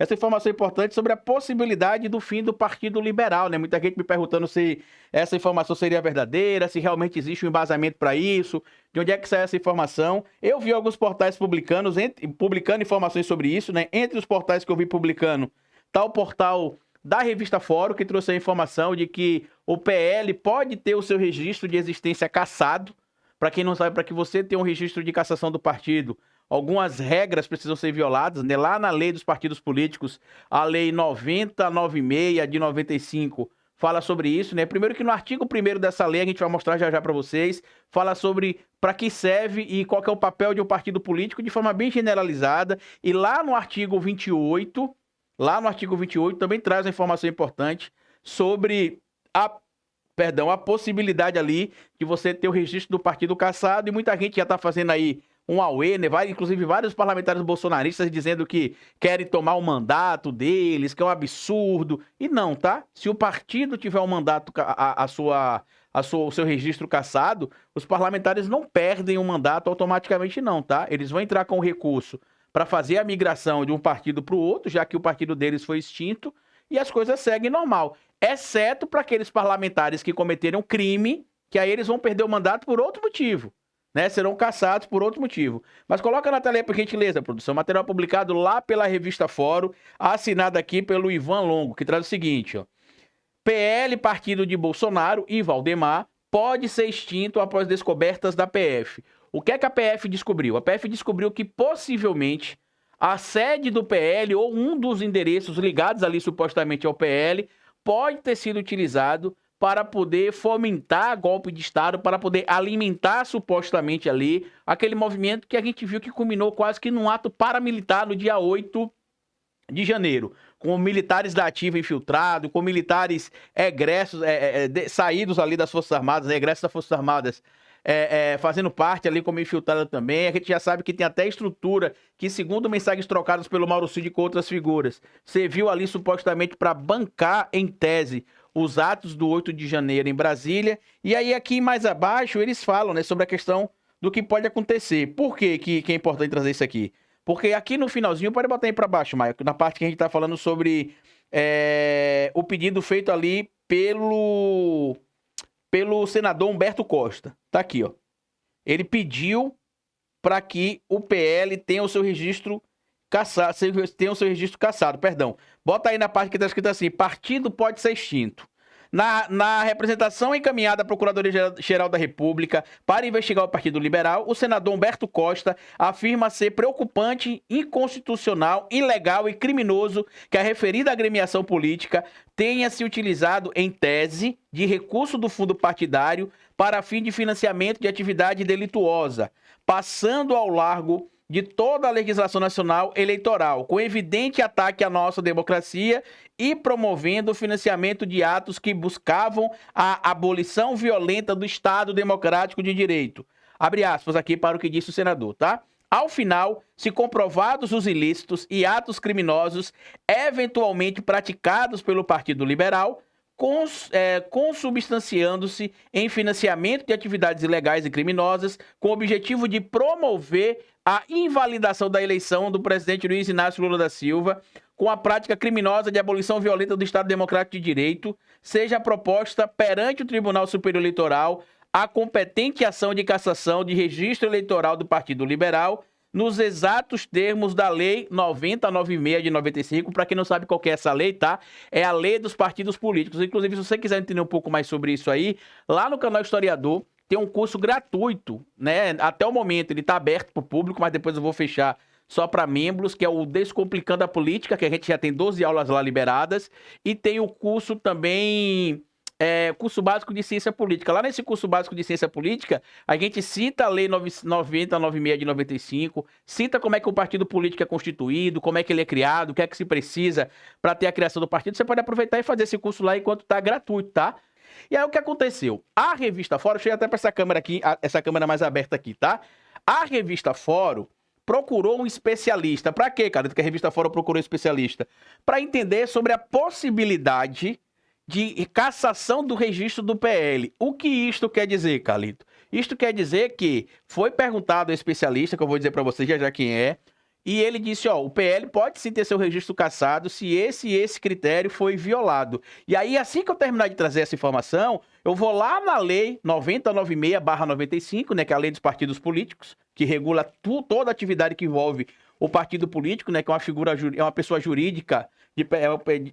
essa informação importante sobre a possibilidade do fim do Partido Liberal, né? Muita gente me perguntando se essa informação seria verdadeira, se realmente existe um embasamento para isso, de onde é que sai essa informação. Eu vi alguns portais publicando informações sobre isso, né? Entre os portais que eu vi publicando, tá o portal da revista Fórum, que trouxe a informação de que o PL pode ter o seu registro de existência cassado. Para quem não sabe, para que você tenha um registro de cassação do partido, algumas regras precisam ser violadas, né? Lá na lei dos partidos políticos, a lei 9096 de 95 fala sobre isso, né? Primeiro que no artigo 1º dessa lei, a gente vai mostrar já para vocês, fala sobre para que serve e qual que é o papel de um partido político de forma bem generalizada. E lá no artigo 28, também traz uma informação importante sobre a possibilidade ali de você ter o registro do partido cassado, e muita gente já está fazendo aí um auê, né? Inclusive vários parlamentares bolsonaristas dizendo que querem tomar o mandato deles, que é um absurdo. E não, tá? Se o partido tiver um mandato, o seu registro cassado, os parlamentares não perdem o mandato automaticamente não, tá? Eles vão entrar com o recurso para fazer a migração de um partido para o outro, já que o partido deles foi extinto, e as coisas seguem normal. Exceto para aqueles parlamentares que cometeram crime, que aí eles vão perder o mandato por outro motivo, né? Serão cassados por outro motivo. Mas coloca na tela aí, por gentileza, produção. Material publicado lá pela revista Fórum, assinado aqui pelo Ivan Longo, que traz o seguinte, ó. PL, partido de Bolsonaro e Valdemar, pode ser extinto após descobertas da PF. O que é que a PF descobriu? A PF descobriu que possivelmente a sede do PL ou um dos endereços ligados ali supostamente ao PL pode ter sido utilizado para poder fomentar golpe de Estado, para poder alimentar supostamente ali aquele movimento que a gente viu que culminou quase que num ato paramilitar no dia 8 de janeiro, com militares da ativa infiltrados, com militares egressos, saídos ali das Forças Armadas, egressos das Forças Armadas, fazendo parte ali como infiltrado também. A gente já sabe que tem até estrutura que, segundo mensagens trocadas pelo Mauro Cid com outras figuras, serviu ali supostamente para bancar em tese os atos do 8 de janeiro em Brasília. E aí aqui mais abaixo eles falam, né, sobre a questão do que pode acontecer. Por que é importante trazer isso aqui? Porque aqui no finalzinho, pode botar aí para baixo, Maio, na parte que a gente está falando sobre o pedido feito ali pelo senador Humberto Costa. Tá aqui, ó. Ele pediu para que o PL tenha o seu registro cassado, perdão. Bota aí na parte que está escrito assim: partido pode ser extinto. Na representação encaminhada à Procuradoria-Geral da República para investigar o Partido Liberal, o senador Humberto Costa afirma ser preocupante, inconstitucional, ilegal e criminoso que a referida agremiação política tenha se utilizado em tese de recurso do fundo partidário para fim de financiamento de atividade delituosa, passando ao largo de toda a legislação nacional eleitoral, com evidente ataque à nossa democracia e promovendo o financiamento de atos que buscavam a abolição violenta do Estado Democrático de Direito. Abre aspas aqui para o que disse o senador, tá? Ao final, se comprovados os ilícitos e atos criminosos eventualmente praticados pelo Partido Liberal, consubstanciando-se em financiamento de atividades ilegais e criminosas, com o objetivo de promover a invalidação da eleição do presidente Luiz Inácio Lula da Silva, com a prática criminosa de abolição violenta do Estado Democrático de Direito, seja proposta perante o Tribunal Superior Eleitoral a competente ação de cassação de registro eleitoral do Partido Liberal, nos exatos termos da Lei 9096 de 95. Para quem não sabe qual que é essa lei, tá? É a lei dos partidos políticos. Inclusive, se você quiser entender um pouco mais sobre isso aí, lá no canal Historiador tem um curso gratuito, né? Até o momento ele está aberto para o público, mas depois eu vou fechar só para membros, que é o Descomplicando a Política, que a gente já tem 12 aulas lá liberadas, e tem o curso também... curso básico de ciência política. Lá nesse curso básico de ciência política, a gente cita a lei 9096 de 95, cita como é que o partido político é constituído, como é que ele é criado, o que é que se precisa para ter a criação do partido. Você pode aproveitar e fazer esse curso lá enquanto está gratuito, tá? E aí o que aconteceu? A revista Fórum, chega até para essa câmera aqui, essa câmera mais aberta aqui, tá? A revista Fórum procurou um especialista. Para quê, cara? Que a revista Fórum procurou um especialista? Para entender sobre a possibilidade de cassação do registro do PL. O que isto quer dizer, Carlito? Isto quer dizer que foi perguntado ao especialista, que eu vou dizer para você já quem é, E ele disse, ó, o PL pode sim ter seu registro cassado se esse critério foi violado. E aí, assim que eu terminar de trazer essa informação, eu vou lá na lei 9096/95, né, que é a lei dos partidos políticos, que regula toda a atividade que envolve o partido político, né, que é uma figura, é uma pessoa jurídica,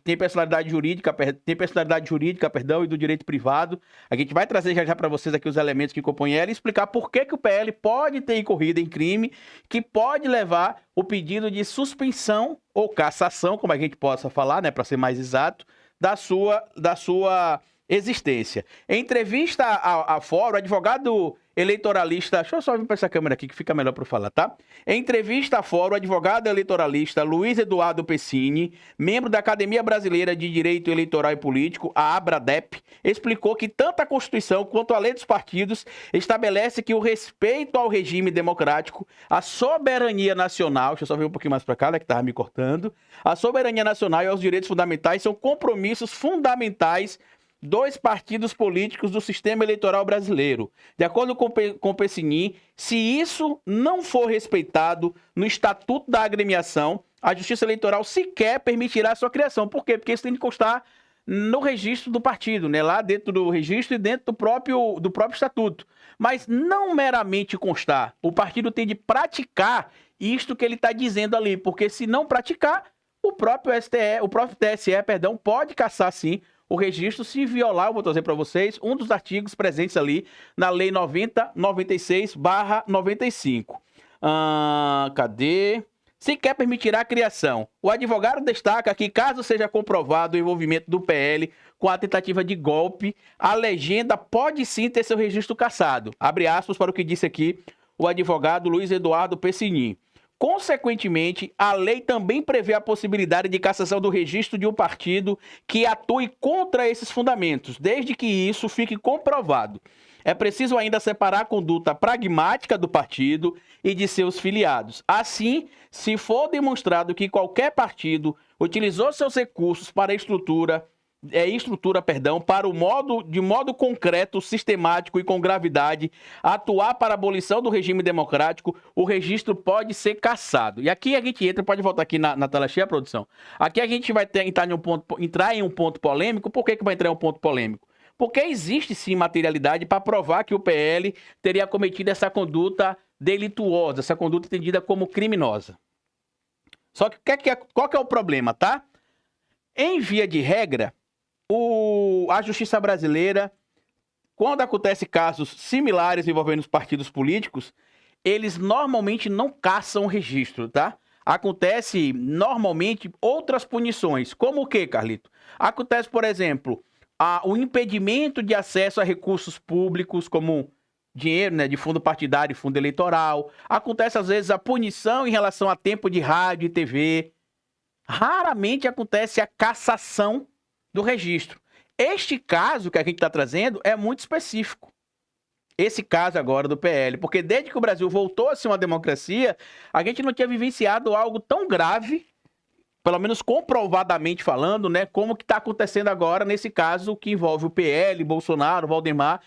tem personalidade jurídica, perdão, e do direito privado. A gente vai trazer já para vocês aqui os elementos que compõem ela e explicar por que o PL pode ter incorrido em crime, que pode levar o pedido de suspensão ou cassação, como a gente possa falar, né, para ser mais exato, da sua existência. Em entrevista à Fórum, o advogado eleitoralista... Deixa eu só vir para essa câmera aqui que fica melhor para eu falar, tá? Em entrevista à Fórum, o advogado eleitoralista Luiz Eduardo Pessini, membro da Academia Brasileira de Direito Eleitoral e Político, a ABRADEP, explicou que tanto a Constituição quanto a lei dos partidos estabelece que o respeito ao regime democrático, a soberania nacional... Deixa eu só vir um pouquinho mais para cá, né, que estava me cortando. A soberania nacional e aos direitos fundamentais são compromissos fundamentais dos partidos políticos do sistema eleitoral brasileiro. De acordo com Pessini, se isso não for respeitado no Estatuto da Agremiação, a Justiça Eleitoral sequer permitirá a sua criação. Por quê? Porque isso tem que constar no registro do partido, né? Lá dentro do registro e dentro do próprio Estatuto. Mas não meramente constar. O partido tem de praticar isto que ele está dizendo ali, porque se não praticar, o próprio TSE, pode cassar sim o registro se violar, eu vou trazer para vocês, um dos artigos presentes ali na Lei 9096/95. Cadê? Sequer permitirá a criação. O advogado destaca que, caso seja comprovado o envolvimento do PL com a tentativa de golpe, a legenda pode sim ter seu registro cassado. Abre aspas para o que disse aqui o advogado Luiz Eduardo Pessini. Consequentemente, a lei também prevê a possibilidade de cassação do registro de um partido que atue contra esses fundamentos, desde que isso fique comprovado. É preciso ainda separar a conduta pragmática do partido e de seus filiados. Assim, se for demonstrado que qualquer partido utilizou seus recursos para de modo concreto, sistemático e com gravidade, atuar para a abolição do regime democrático, o registro pode ser cassado. E aqui a gente entra, pode voltar aqui na tela cheia, produção. Aqui a gente vai entrar em um ponto polêmico. Por que vai entrar em um ponto polêmico? Porque existe sim materialidade para provar que o PL teria cometido essa conduta delituosa, essa conduta entendida como criminosa. Só que qual que é o problema, tá? Em via de regra, a Justiça Brasileira, quando acontece casos similares envolvendo os partidos políticos, eles normalmente não caçam o registro, tá? Acontece normalmente outras punições. Como o quê, Carlito? Acontece, por exemplo, o impedimento de acesso a recursos públicos, como dinheiro, né, de fundo partidário e fundo eleitoral. Acontece, às vezes, a punição em relação a tempo de rádio e TV. Raramente acontece a cassação do registro. Este caso que a gente está trazendo é muito específico. Esse caso agora do PL, porque desde que o Brasil voltou a ser uma democracia, a gente não tinha vivenciado algo tão grave, pelo menos comprovadamente falando, né, como que está acontecendo agora nesse caso que envolve o PL, Bolsonaro, Valdemar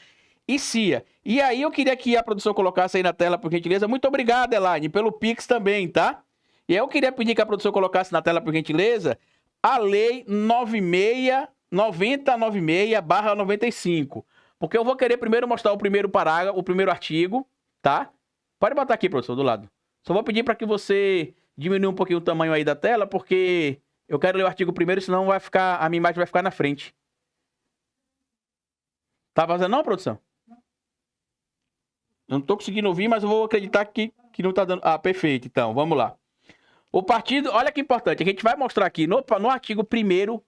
e Cia. E aí eu queria que a produção colocasse aí na tela, por gentileza. Muito obrigado, Elaine, pelo Pix também, tá? E aí eu queria pedir que a produção colocasse na tela, por gentileza, a Lei 9096/95. Porque eu vou querer primeiro mostrar o primeiro parágrafo, o primeiro artigo, tá? Pode botar aqui, professor, do lado. Só vou pedir para que você diminua um pouquinho o tamanho aí da tela, porque eu quero ler o artigo primeiro, senão a minha imagem vai ficar na frente. Tá fazendo não, produção? Eu não tô conseguindo ouvir, mas eu vou acreditar que não tá dando... Ah, perfeito. Então, vamos lá. O partido, olha que importante, a gente vai mostrar aqui no artigo 1º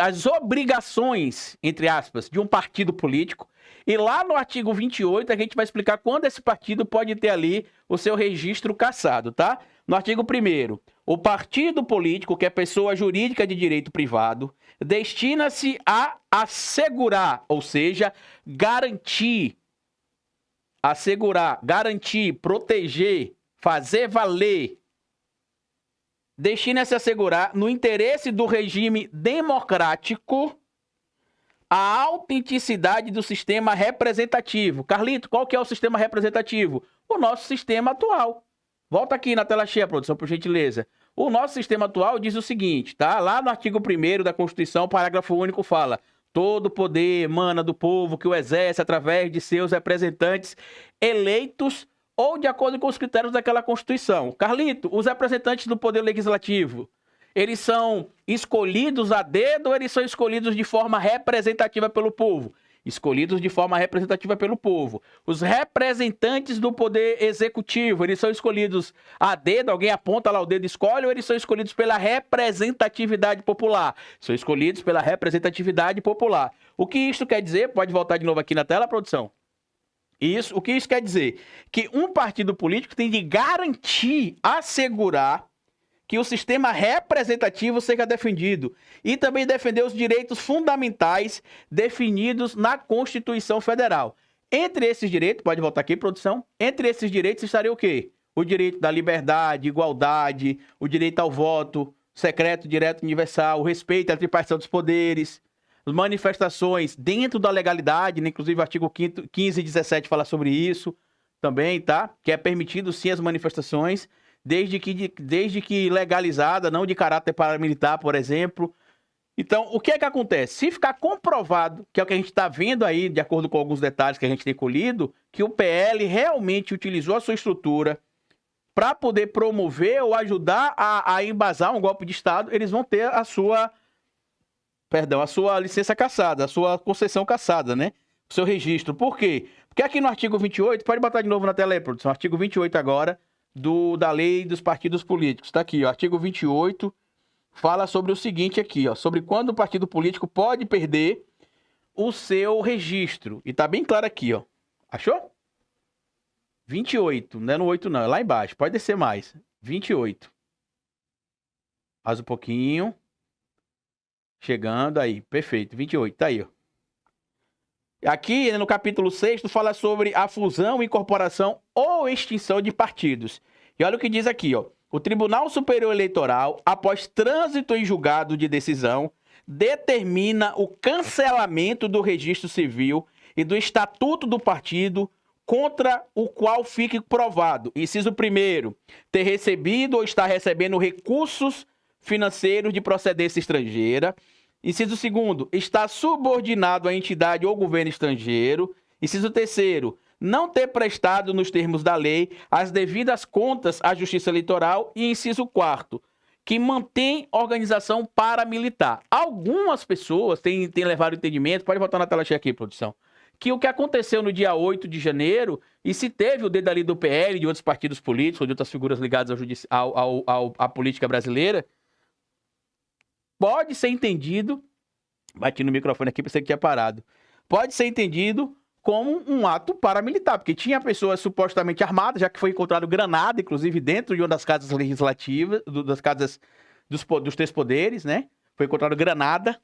as obrigações, entre aspas, de um partido político. E lá no artigo 28 a gente vai explicar quando esse partido pode ter ali o seu registro cassado, tá? No artigo 1º, o partido político, que é pessoa jurídica de direito privado, destina-se a assegurar, ou seja, garantir, proteger, fazer valer, destina-se a assegurar, no interesse do regime democrático, a autenticidade do sistema representativo. Carlito, qual que é o sistema representativo? O nosso sistema atual. Volta aqui na tela cheia, produção, por gentileza. O nosso sistema atual diz o seguinte, tá? Lá no artigo 1º da Constituição, parágrafo único, fala: todo poder emana do povo que o exerce através de seus representantes eleitos ou de acordo com os critérios daquela Constituição. Carlito, os representantes do Poder Legislativo, eles são escolhidos a dedo ou eles são escolhidos de forma representativa pelo povo? Escolhidos de forma representativa pelo povo. Os representantes do Poder Executivo, eles são escolhidos a dedo, alguém aponta lá o dedo e escolhe, ou eles são escolhidos pela representatividade popular? São escolhidos pela representatividade popular. O que isso quer dizer? Pode voltar de novo aqui na tela, produção? O que isso quer dizer? Que um partido político tem de garantir, assegurar que o sistema representativo seja defendido e também defender os direitos fundamentais definidos na Constituição Federal. Entre esses direitos, pode voltar aqui, produção, entre esses direitos estaria o quê? O direito da liberdade, igualdade, o direito ao voto secreto, direto, universal, o respeito à tripartição dos poderes, as manifestações dentro da legalidade, né? Inclusive o artigo 15 e 17 fala sobre isso também, tá? Que é permitido sim as manifestações, desde que legalizada, não de caráter paramilitar, por exemplo. Então, o que é que acontece? Se ficar comprovado, que é o que a gente está vendo aí, de acordo com alguns detalhes que a gente tem colhido, que o PL realmente utilizou a sua estrutura para poder promover ou ajudar a embasar um golpe de Estado, eles vão ter a sua licença cassada, a sua concessão cassada, né? O seu registro. Por quê? Porque aqui no artigo 28, pode botar de novo na tela aí, produção, artigo 28 agora, da lei dos partidos políticos. Tá aqui, ó, artigo 28, fala sobre o seguinte aqui, ó, sobre quando o partido político pode perder o seu registro. E tá bem claro aqui, ó. Achou? 28, não é no 8 não, é lá embaixo, pode descer mais. 28. Mais um pouquinho. Chegando aí, perfeito, 28, tá aí, ó. Aqui, no capítulo 6, fala sobre a fusão, incorporação ou extinção de partidos. E olha o que diz aqui, ó. O Tribunal Superior Eleitoral, após trânsito em julgado de decisão, determina o cancelamento do registro civil e do estatuto do partido contra o qual fique provado, inciso 1º, ter recebido ou estar recebendo recursos financeiros de procedência estrangeira. Inciso 2º, está subordinado à entidade ou governo estrangeiro. Inciso 3º, não ter prestado nos termos da lei as devidas contas à Justiça Eleitoral. E inciso 4º, que mantém organização paramilitar. Algumas pessoas têm levado o entendimento, pode botar na tela cheia aqui, produção, que o que aconteceu no dia 8 de janeiro, e se teve o dedo ali do PL, de outros partidos políticos, ou de outras figuras ligadas à política brasileira, pode ser entendido, bati no microfone aqui, pensei que tinha parado, pode ser entendido como um ato paramilitar, porque tinha pessoas supostamente armadas, já que foi encontrado granada, inclusive dentro de uma das casas legislativas, das casas dos três poderes, né? Foi encontrado granada.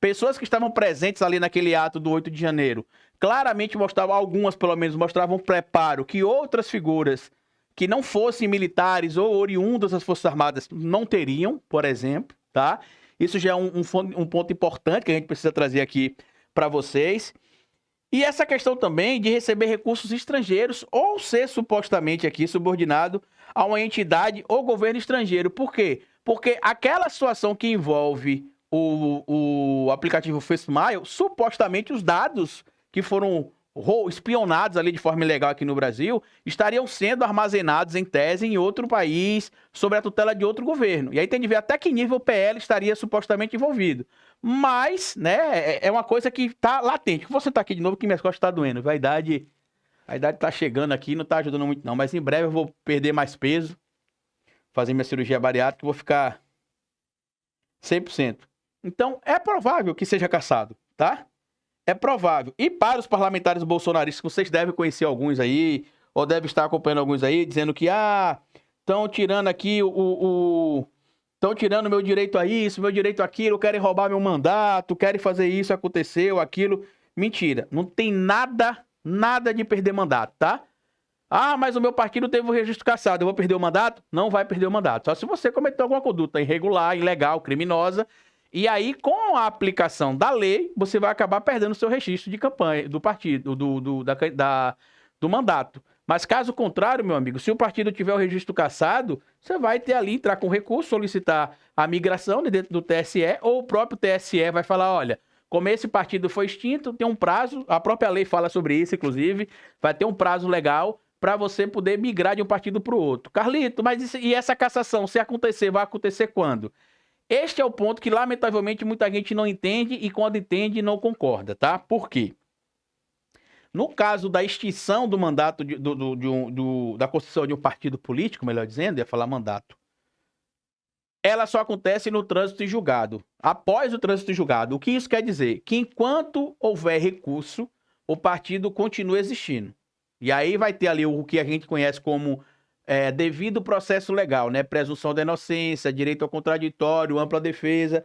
Pessoas que estavam presentes ali naquele ato do 8 de janeiro, claramente mostravam, algumas pelo menos, mostravam preparo que outras figuras que não fossem militares ou oriundas das Forças Armadas não teriam, por exemplo, tá? Isso já é um ponto importante que a gente precisa trazer aqui para vocês. E essa questão também de receber recursos estrangeiros ou ser supostamente aqui subordinado a uma entidade ou governo estrangeiro. Por quê? Porque aquela situação que envolve o aplicativo FirstMile, supostamente os dados que foram espionados ali de forma ilegal aqui no Brasil, estariam sendo armazenados em tese em outro país, sob a tutela de outro governo. E aí tem de ver até que nível o PL estaria supostamente envolvido. Mas, né, é uma coisa que está latente. Vou sentar aqui de novo que minhas costas estão doendo. A idade está chegando aqui, não está ajudando muito não. Mas em breve eu vou perder mais peso, fazer minha cirurgia bariátrica e vou ficar 100%. Então, é provável que seja cassado, tá? É provável. E para os parlamentares bolsonaristas, vocês devem conhecer alguns aí, ou devem estar acompanhando alguns aí, dizendo que, estão tirando aqui estão tirando meu direito a isso, meu direito àquilo, querem roubar meu mandato, querem fazer isso, aconteceu, aquilo. Mentira. Não tem nada de perder mandato, tá? Mas o meu partido teve o registro cassado, eu vou perder o mandato? Não vai perder o mandato. Só se você cometer alguma conduta irregular, ilegal, criminosa. E aí, com a aplicação da lei, você vai acabar perdendo o seu registro de campanha do partido, do mandato. Mas caso contrário, meu amigo, se o partido tiver o registro cassado, você vai ter ali, entrar com recurso, solicitar a migração dentro do TSE, ou o próprio TSE vai falar, olha, como esse partido foi extinto, tem um prazo, a própria lei fala sobre isso, inclusive, vai ter um prazo legal para você poder migrar de um partido para o outro. Carlito, mas e essa cassação, se acontecer, vai acontecer quando? Este é o ponto que, lamentavelmente, muita gente não entende e, quando entende, não concorda, tá? Por quê? No caso da extinção do mandato da constituição de um partido político, melhor dizendo, ia falar mandato, ela só acontece no trânsito em julgado. Após o trânsito em julgado, o que isso quer dizer? Que enquanto houver recurso, o partido continua existindo. E aí vai ter ali o que a gente conhece como devido processo legal, né? Presunção da inocência, direito ao contraditório, ampla defesa.